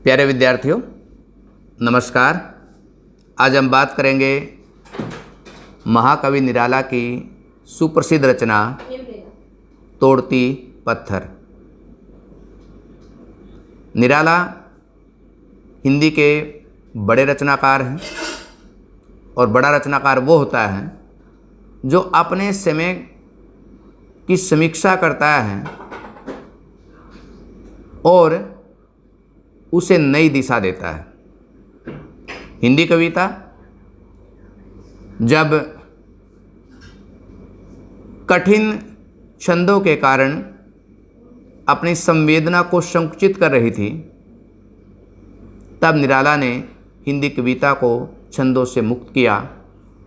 प्यारे विद्यार्थियों, नमस्कार। आज हम बात करेंगे महाकवि निराला की सुप्रसिद्ध रचना तोड़ती पत्थर। निराला हिंदी के बड़े रचनाकार हैं और बड़ा रचनाकार वो होता है जो अपने समय की समीक्षा करता है और उसे नई दिशा देता है। हिंदी कविता जब कठिन छंदों के कारण अपनी संवेदना को संकुचित कर रही थी, तब निराला ने हिंदी कविता को छंदों से मुक्त किया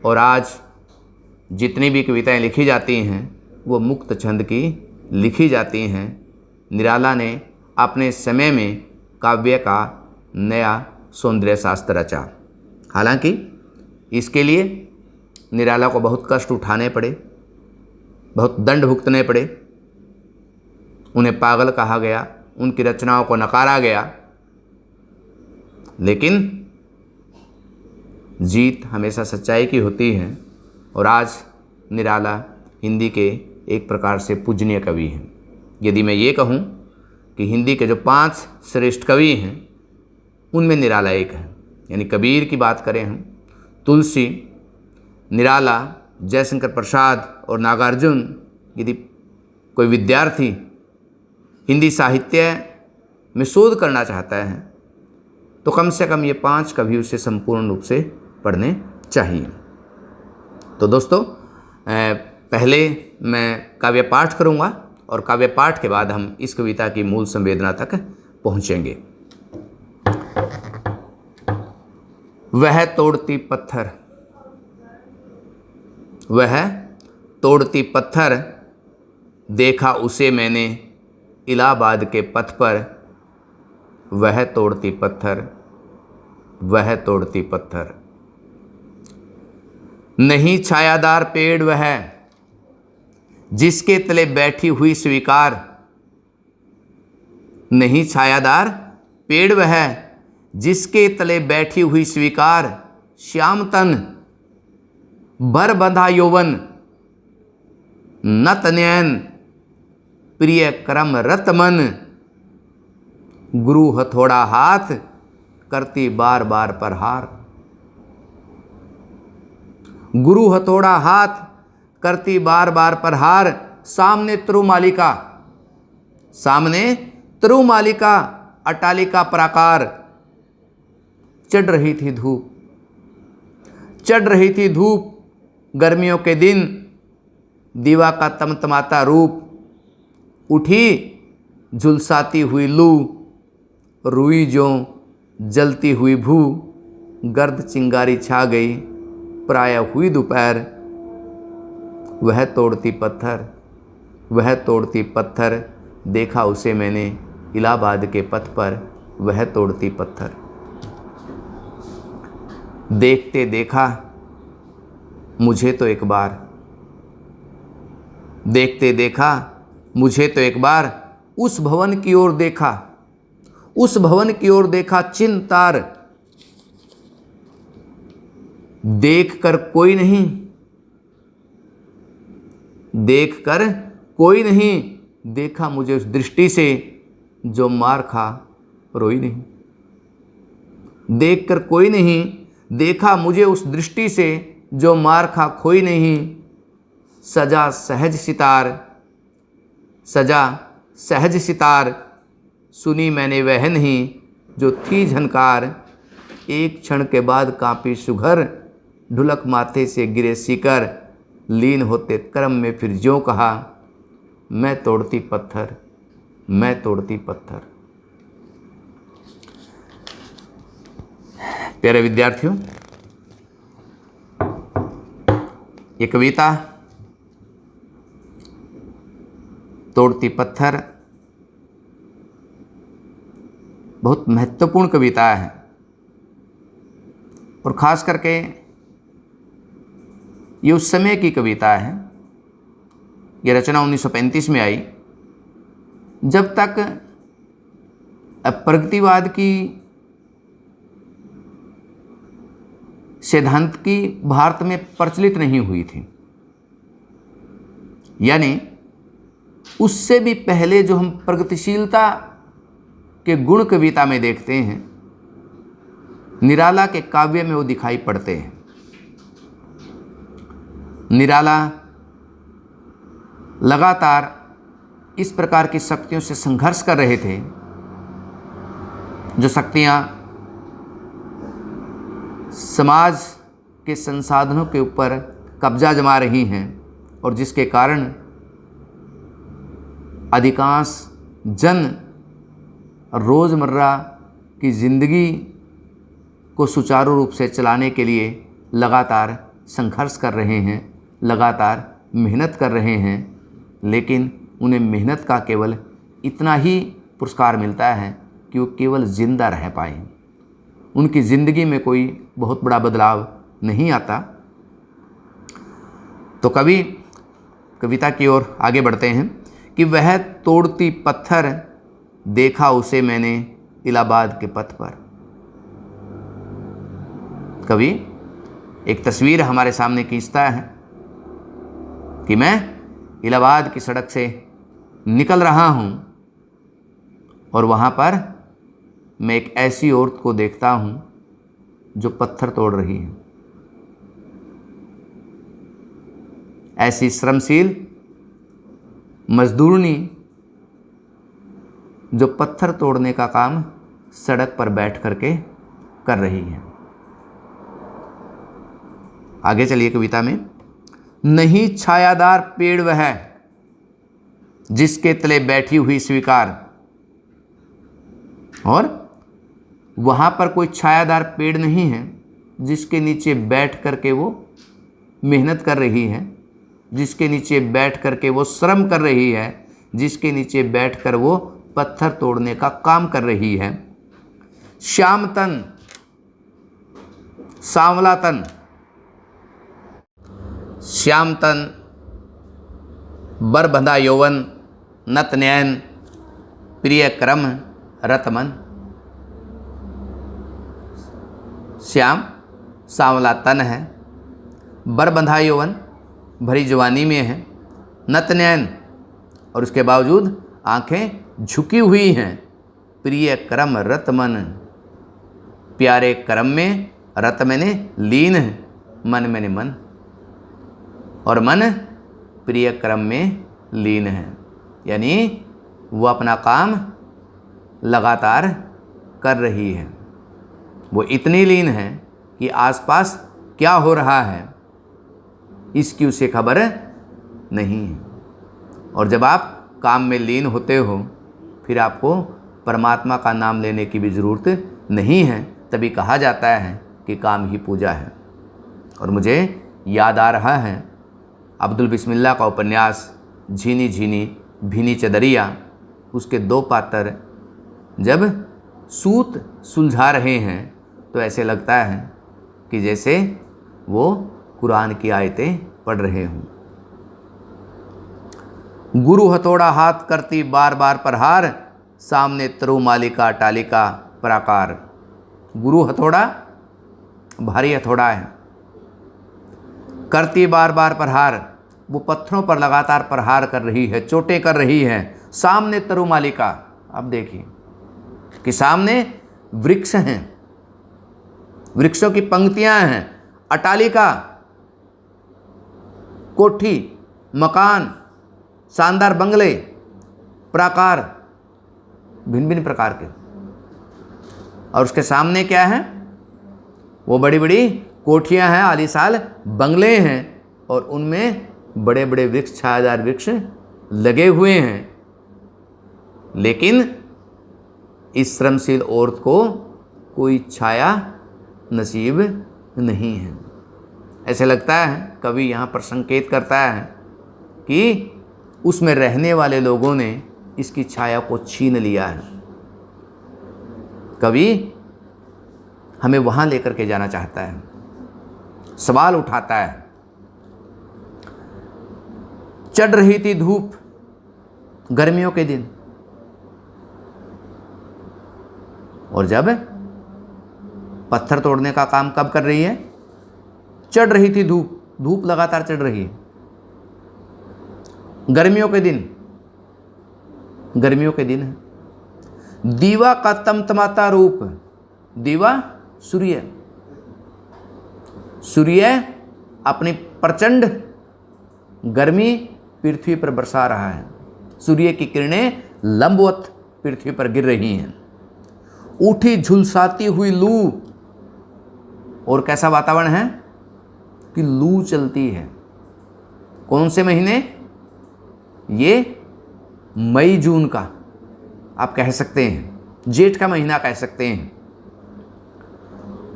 और आज जितनी भी कविताएं लिखी जाती हैं वो मुक्त छंद की लिखी जाती हैं। निराला ने अपने समय में काव्य का नया सौंदर्य शास्त्र रचा। हालांकि इसके लिए निराला को बहुत कष्ट उठाने पड़े, बहुत दंड भुगतने पड़े। उन्हें पागल कहा गया, उनकी रचनाओं को नकारा गया, लेकिन जीत हमेशा सच्चाई की होती है और आज निराला हिंदी के एक प्रकार से पूजनीय कवि हैं। यदि मैं ये कहूँ कि हिंदी के जो 5 श्रेष्ठ कवि हैं उनमें निराला एक है, यानी कबीर की बात करें हम, तुलसी, निराला, जयशंकर प्रसाद और नागार्जुन, यदि कोई विद्यार्थी हिंदी साहित्य में शोध करना चाहता है तो कम से कम ये 5 कवि उसे संपूर्ण रूप से पढ़ने चाहिए। तो दोस्तों, पहले मैं काव्य पाठ करूँगा और काव्य पाठ के बाद हम इस कविता की मूल संवेदना तक पहुँचेंगे। वह तोड़ती पत्थर, वह तोड़ती पत्थर, देखा उसे मैंने इलाहाबाद के पथ पर। वह तोड़ती पत्थर, वह तोड़ती पत्थर, नहीं छायादार पेड़ वह जिसके तले बैठी हुई स्वीकार। नहीं छायादार पेड़ वह जिसके तले बैठी हुई स्वीकार। श्याम तन भर बंधा यौवन, नत नयन प्रिय क्रम रत मन। गुरु हथौड़ा हाथ करती बार बार प्रहार। गुरु हथौड़ा हाथ करती बार बार प्रहार। सामने त्रुमालिका, सामने त्रुमालिका अटालिका प्राकार। चढ़ रही थी धूप, चढ़ रही थी धूप गर्मियों के दिन। दीवा का तमतमाता रूप, उठी झुलसाती हुई लू। रुई जो जलती हुई भू, गर्द चिंगारी छा गई प्राय हुई दोपहर। वह तोड़ती पत्थर, वह तोड़ती पत्थर, देखा उसे मैंने इलाहाबाद के पथ पर। वह तोड़ती पत्थर, देखते देखा मुझे तो एक बार, देखते देखा मुझे तो एक बार। उस भवन की ओर देखा, उस भवन की ओर देखा चिंतार। देख कर कोई नहीं, देख कर कोई नहीं, देखा मुझे उस दृष्टि से जो मार खा रोई नहीं। देख कर कोई नहीं, देखा मुझे उस दृष्टि से जो मार खा खोई नहीं। सजा सहज सितार, सजा सहज सितार, सुनी मैंने वह नहीं जो थी झनकार। एक क्षण के बाद कांपी सुघर, ढुलक माथे से गिरे शिकर। लीन होते क्रम में फिर ज्यों कहा, मैं तोड़ती पत्थर, मैं तोड़ती पत्थर। प्यारे विद्यार्थियों, ये कविता तोड़ती पत्थर बहुत महत्वपूर्ण कविता है और ख़ास करके ये उस समय की कविता है। ये रचना 1935 में आई, जब तक प्रगतिवाद की सैद्धांतिकी भारत में प्रचलित नहीं हुई थी। यानी उससे भी पहले जो हम प्रगतिशीलता के गुण कविता में देखते हैं, निराला के काव्य में वो दिखाई पड़ते हैं। निराला लगातार इस प्रकार की शक्तियों से संघर्ष कर रहे थे, जो शक्तियां समाज के संसाधनों के ऊपर कब्जा जमा रही हैं और जिसके कारण अधिकांश जन रोज़मर्रा की ज़िंदगी को सुचारू रूप से चलाने के लिए लगातार संघर्ष कर रहे हैं, लगातार मेहनत कर रहे हैं, लेकिन उन्हें मेहनत का केवल इतना ही पुरस्कार मिलता है कि वो केवल ज़िंदा रह पाए। उनकी ज़िंदगी में कोई बहुत बड़ा बदलाव नहीं आता। तो कविता की ओर आगे बढ़ते हैं कि वह तोड़ती पत्थर देखा उसे मैंने इलाहाबाद के पथ पर। कवि एक तस्वीर हमारे सामने खींचता है कि मैं इलाहाबाद की सड़क से निकल रहा हूँ और वहाँ पर मैं एक ऐसी औरत को देखता हूँ जो पत्थर तोड़ रही है। ऐसी श्रमशील मजदूरनी जो पत्थर तोड़ने का काम सड़क पर बैठ करके कर रही है। आगे चलिए कविता में। नहीं छायादार पेड़ वह जिसके तले बैठी हुई स्वीकार, और वहाँ पर कोई छायादार पेड़ नहीं है जिसके नीचे बैठ करके वो मेहनत कर रही है, जिसके नीचे बैठ करके वो श्रम कर रही है, जिसके नीचे बैठकर वो पत्थर तोड़ने का काम कर रही है। श्याम तन, सांवला तन, श्याम तन, बर बंधा यौवन, नत नयन, प्रिय क्रम रतमन। श्याम सांवला तन है, बर बंधा यौवन भरी जवानी में है, नत नयन और उसके बावजूद आंखें झुकी हुई हैं, प्रिय क्रम रतमन, प्यारे क्रम में, रत मैंने लीन है, मन मैंने मन, और मन प्रिय क्रम में लीन है। यानी वो अपना काम लगातार कर रही है। वो इतनी लीन है कि आसपास क्या हो रहा है इसकी उसे खबर नहीं है। और जब आप काम में लीन होते हो फिर आपको परमात्मा का नाम लेने की भी ज़रूरत नहीं है। तभी कहा जाता है कि काम ही पूजा है। और मुझे याद आ रहा है अब्दुल बिस्मिल्लाह का उपन्यास झीनी झीनी भीनी चदरिया। उसके दो पात्र जब सूत सुलझा रहे हैं तो ऐसे लगता है कि जैसे वो कुरान की आयतें पढ़ रहे हों। गुरु हथौड़ा हाथ करती बार बार प्रहार, सामने तरु मालिका टालिका प्राकार। गुरु हथौड़ा भारी हथौड़ा है, करती बार बार प्रहार, वो पत्थरों पर लगातार प्रहार कर रही है, चोटें कर रही है। सामने तरु मालिका, अब देखिए कि सामने वृक्ष हैं, वृक्षों की पंक्तियां हैं, अटालिका कोठी, मकान, शानदार बंगले, प्राकार, भिन्न भिन्न प्रकार के। और उसके सामने क्या है? वो बड़ी बड़ी कोठियां हैं, आलीशान बंगले हैं और उनमें बड़े बड़े वृक्ष, छायादार वृक्ष लगे हुए हैं। लेकिन इस श्रमशील औरत को कोई छाया नसीब नहीं है। ऐसे लगता है कवि यहाँ पर संकेत करता है कि उसमें रहने वाले लोगों ने इसकी छाया को छीन लिया है। कवि हमें वहाँ लेकर के जाना चाहता है, सवाल उठाता है। चढ़ रही थी धूप गर्मियों के दिन, और जब पत्थर तोड़ने का काम कब कर रही है? चढ़ रही थी धूप, धूप लगातार चढ़ रही है। गर्मियों के दिन, गर्मियों के दिन है। दीवा का तमतमाता रूप, दीवा सूर्य, सूर्य अपनी प्रचंड गर्मी पृथ्वी पर बरसा रहा है। सूर्य की किरणें लंबवत पृथ्वी पर गिर रही हैं। उठी झुलसाती हुई लू, और कैसा वातावरण है कि लू चलती है। कौन से महीने? ये मई जून का आप कह सकते हैं, जेठ का महीना कह सकते हैं।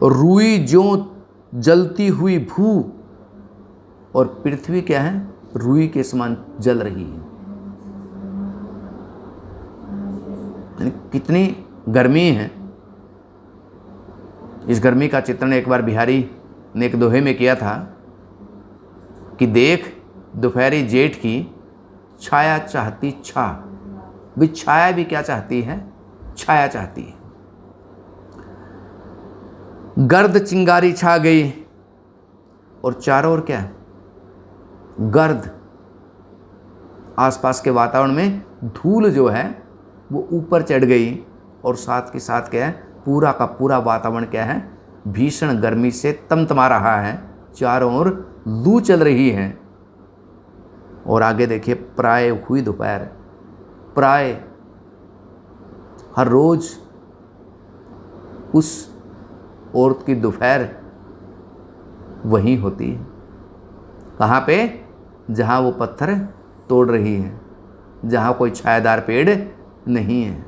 रुई ज्यों जलती हुई भू, और पृथ्वी क्या है? रुई के समान जल रही है। कितनी गर्मी है। इस गर्मी का चित्रण एक बार बिहारी ने एक दोहे में किया था कि देख दोपहरी जेठ की छाया चाहती छा। भी छाया भी क्या चाहती है? छाया चाहती है। गर्द चिंगारी छा गई, और चारों ओर क्या? गर्द। आसपास के वातावरण में धूल जो है वो ऊपर चढ़ गई, और साथ के साथ क्या है? पूरा का पूरा वातावरण क्या है? भीषण गर्मी से तमतमा रहा है। चारों ओर लू चल रही है। और आगे देखिए, प्राय हुई दोपहर। प्राय हर रोज उस औरत की दोपहर वहीं होती है। कहाँ पे? जहाँ वो पत्थर तोड़ रही है, जहाँ कोई छायादार पेड़ नहीं है।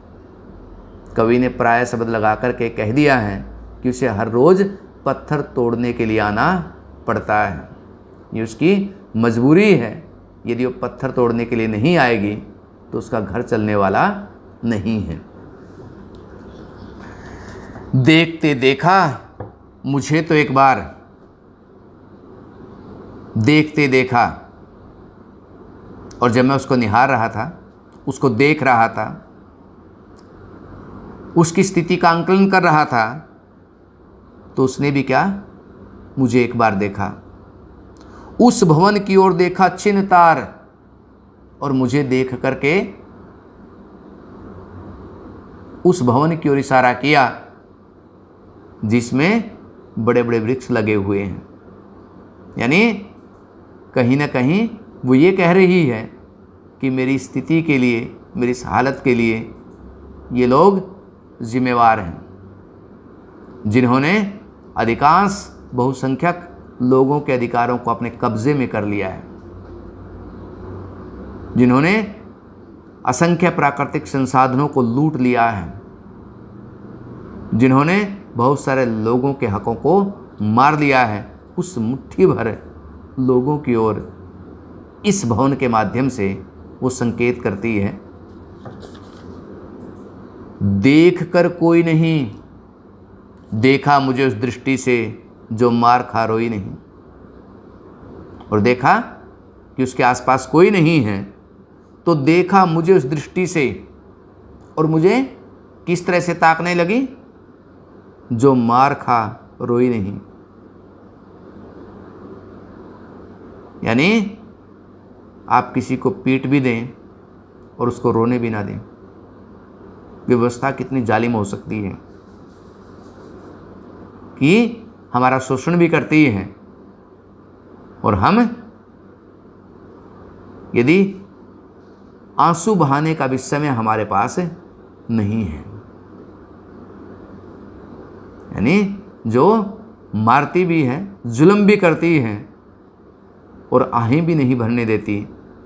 कवि ने प्राय शब्द लगा कर के कह दिया है कि उसे हर रोज पत्थर तोड़ने के लिए आना पड़ता है। ये उसकी मजबूरी है। यदि वो पत्थर तोड़ने के लिए नहीं आएगी तो उसका घर चलने वाला नहीं है। देखते देखा मुझे तो एक बार, देखते देखा, और जब मैं उसको निहार रहा था, उसको देख रहा था, उसकी स्थिति का आंकलन कर रहा था, तो उसने भी क्या? मुझे एक बार देखा। उस भवन की ओर देखा छिन्न तार, और मुझे देख करके उस भवन की ओर इशारा किया जिसमें बड़े बड़े वृक्ष लगे हुए हैं। यानी कहीं ना कहीं वो ये कह रही है कि मेरी स्थिति के लिए, मेरी इस हालत के लिए ये लोग जिम्मेवार हैं, जिन्होंने अधिकांश बहुसंख्यक लोगों के अधिकारों को अपने कब्जे में कर लिया है, जिन्होंने असंख्य प्राकृतिक संसाधनों को लूट लिया है, जिन्होंने बहुत सारे लोगों के हकों को मार दिया है। उस मुट्ठी भर लोगों की ओर इस भवन के माध्यम से वो संकेत करती है, देख कर कोई नहीं, देखा मुझे उस दृष्टि से जो मार खा रोई नहीं। और देखा कि उसके आसपास कोई नहीं है, तो देखा मुझे उस दृष्टि से, और मुझे किस तरह से ताकने लगी? जो मार खा रोई नहीं। यानी आप किसी को पीट भी दें और उसको रोने भी ना दें। व्यवस्था कितनी जालिम हो सकती है कि हमारा शोषण भी करती है, और हम यदि आंसू बहाने का भी समय हमारे पास नहीं है। यानी जो मारती भी है, जुल्म भी करती है और आहें भी नहीं भरने देती,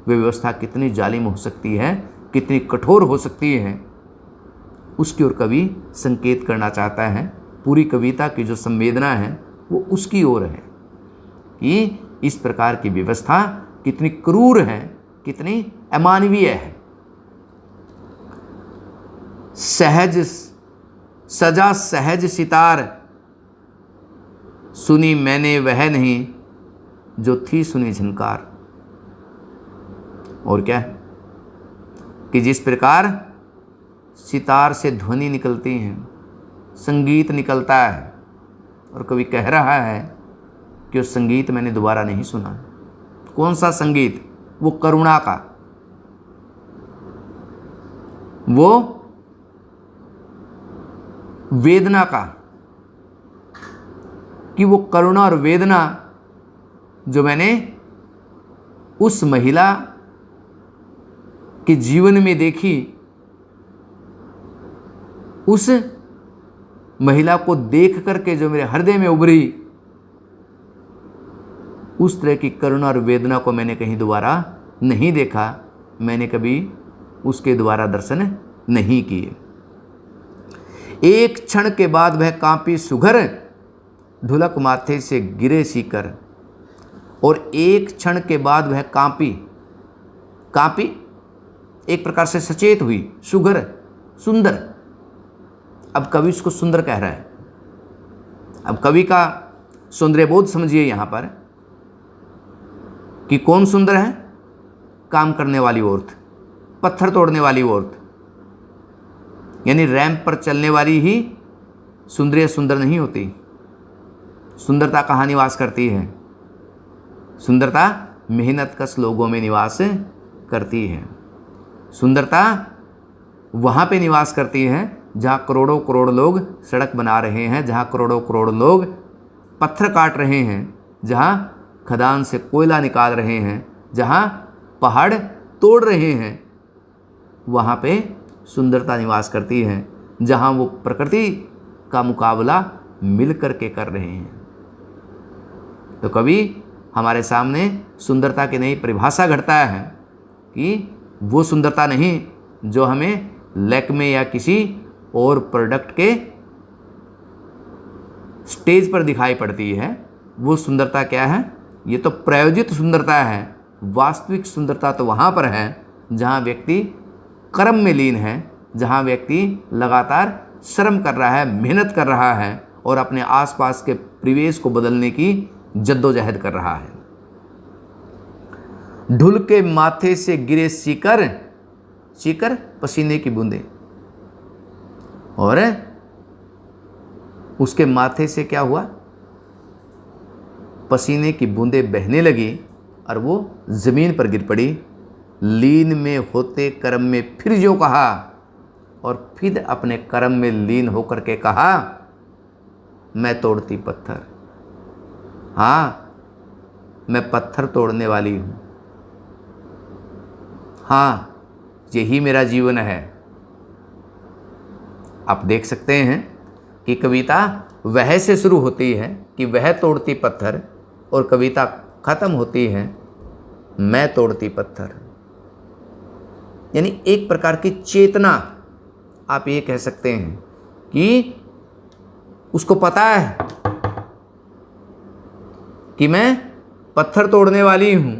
वे व्यवस्था कितनी जालिम हो सकती है, कितनी कठोर हो सकती है, उसकी ओर कवि संकेत करना चाहता है। पूरी कविता की जो संवेदना है वो उसकी ओर है कि इस प्रकार की व्यवस्था कितनी क्रूर है, कितनी अमानवीय है। सहज सजा सहज सितार, सुनी मैंने वह नहीं जो थी सुनी झनकार। और क्या कि जिस प्रकार सितार से ध्वनि निकलती है, संगीत निकलता है, और कवि कह रहा है कि वो संगीत मैंने दोबारा नहीं सुना। कौन सा संगीत? वो करुणा का, वो वेदना का, कि वो करुणा और वेदना जो मैंने उस महिला के जीवन में देखी, उस महिला को देख करके जो मेरे हृदय में उभरी, उस तरह की करुणा और वेदना को मैंने कहीं दोबारा नहीं देखा। मैंने कभी उसके द्वारा दर्शन नहीं किए। एक क्षण के बाद वह कांपी सुघर, ढुलक माथे से गिरे सीकर। और एक क्षण के बाद वह कांपी एक प्रकार से सचेत हुई। सुघर, सुंदर। अब कवि उसको सुंदर कह रहा है। अब कवि का सौंदर्यबोध समझिए यहाँ पर कि कौन सुंदर है? काम करने वाली औरत, पत्थर तोड़ने वाली औरत, यानी रैंप पर चलने वाली ही सुंदर नहीं होती। सुंदरता कहाँ निवास करती है? सुंदरता मेहनतकश लोगों में निवास करती है। सुंदरता वहाँ पे निवास करती है जहाँ करोड़ों करोड़ लोग सड़क बना रहे हैं, जहाँ करोड़ों करोड़ लोग पत्थर काट रहे हैं, जहाँ खदान से कोयला निकाल रहे हैं, जहाँ पहाड़ तोड़ रहे हैं। वहाँ पे सुंदरता निवास करती है, जहाँ वो प्रकृति का मुकाबला मिल कर के कर रहे हैं। तो कभी हमारे सामने सुंदरता की नई परिभाषा घड़ता है कि वो सुंदरता नहीं जो हमें लैक्मे या किसी और प्रोडक्ट के स्टेज पर दिखाई पड़ती है। वो सुंदरता क्या है? ये तो प्रायोजित सुंदरता है। वास्तविक सुंदरता तो वहाँ पर है जहाँ व्यक्ति कर्म में लीन है, जहाँ व्यक्ति लगातार श्रम कर रहा है, मेहनत कर रहा है और अपने आसपास के परिवेश को बदलने की जद्दोजहद कर रहा है। ढुल के माथे से गिरे सीकर, सीकर पसीने की बूंदें, और उसके माथे से क्या हुआ? पसीने की बूंदें बहने लगी और वो ज़मीन पर गिर पड़ी। लीन में होते कर्म में फिर जो कहा, और फिर अपने कर्म में लीन होकर के कहा, मैं तोड़ती पत्थर। हाँ, मैं पत्थर तोड़ने वाली हूँ। हाँ, यही मेरा जीवन है। आप देख सकते हैं कि कविता वह से शुरू होती है कि वह तोड़ती पत्थर, और कविता खत्म होती है मैं तोड़ती पत्थर। यानी एक प्रकार की चेतना, आप ये कह सकते हैं कि उसको पता है कि मैं पत्थर तोड़ने वाली हूँ,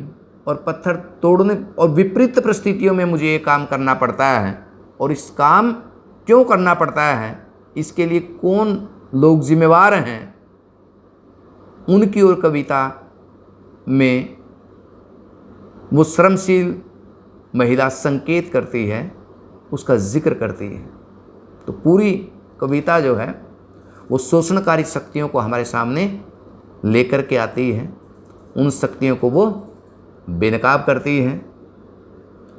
और पत्थर तोड़ने और विपरीत परिस्थितियों में मुझे ये काम करना पड़ता है। और इस काम क्यों करना पड़ता है, इसके लिए कौन लोग जिम्मेवार हैं, उनकी ओर कविता में वो श्रमशील महिला संकेत करती है, उसका जिक्र करती है। तो पूरी कविता जो है वो शोषणकारी शक्तियों को हमारे सामने लेकर के आती है, उन शक्तियों को वो बेनकाब करती है।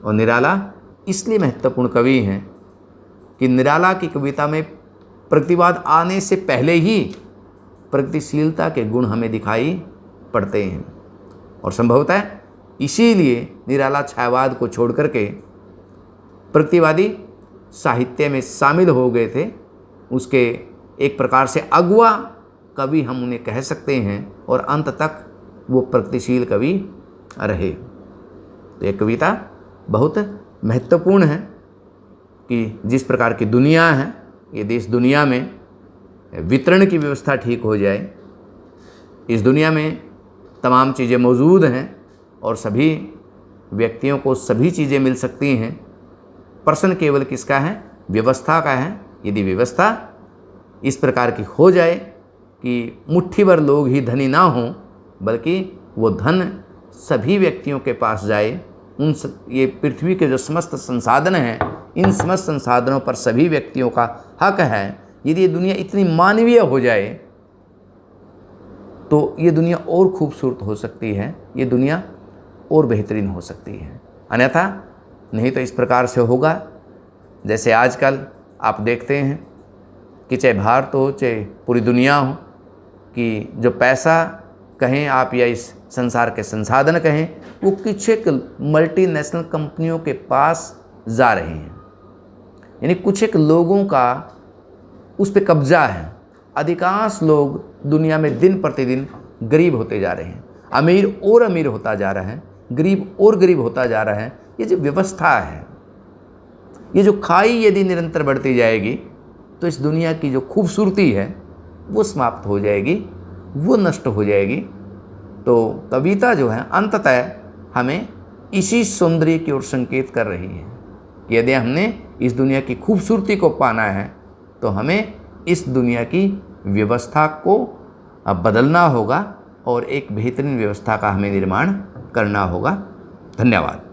और निराला इसलिए महत्वपूर्ण कवि हैं कि निराला की कविता में प्रतिवाद आने से पहले ही प्रगतिशीलता के गुण हमें दिखाई पड़ते हैं। और संभवतः इसीलिए निराला छायावाद को छोड़ करके प्रतिवादी साहित्य में शामिल हो गए थे। उसके एक प्रकार से अगुआ कवि हम उन्हें कह सकते हैं, और अंत तक वो प्रगतिशील कवि रहे। तो ये कविता बहुत महत्वपूर्ण है कि जिस प्रकार की दुनिया है, ये देश दुनिया में वितरण की व्यवस्था ठीक हो जाए, इस दुनिया में तमाम चीज़ें मौजूद हैं और सभी व्यक्तियों को सभी चीज़ें मिल सकती हैं। प्रश्न केवल किसका है? व्यवस्था का है। यदि व्यवस्था इस प्रकार की हो जाए कि मुट्ठी भर लोग ही धनी ना हों, बल्कि वो धन सभी व्यक्तियों के पास जाए, ये पृथ्वी के जो समस्त संसाधन हैं, इन समस्त संसाधनों पर सभी व्यक्तियों का हक है। यदि ये दुनिया इतनी मानवीय हो जाए तो ये दुनिया और खूबसूरत हो सकती है, ये दुनिया और बेहतरीन हो सकती है। अन्यथा नहीं तो इस प्रकार से होगा जैसे आजकल आप देखते हैं कि चाहे भारत हो चाहे पूरी दुनिया हो, कि जो पैसा कहें आप या इस संसार के संसाधन कहें, वो कुछ एक मल्टीनेशनल कंपनियों के पास जा रहे हैं। यानी कुछ एक लोगों का उस पर कब्जा है। अधिकांश लोग दुनिया में दिन प्रतिदिन गरीब होते जा रहे हैं, अमीर और अमीर होता जा रहा है, गरीब और गरीब होता जा रहा है। ये जो व्यवस्था है, ये जो खाई यदि निरंतर बढ़ती जाएगी तो इस दुनिया की जो खूबसूरती है वो समाप्त हो जाएगी, वो नष्ट हो जाएगी। तो कविता जो है अंततः हमें इसी सौंदर्य की ओर संकेत कर रही है कि यदि हमने इस दुनिया की खूबसूरती को पाना है तो हमें इस दुनिया की व्यवस्था को अब बदलना होगा और एक बेहतरीन व्यवस्था का हमें निर्माण करना होगा। धन्यवाद।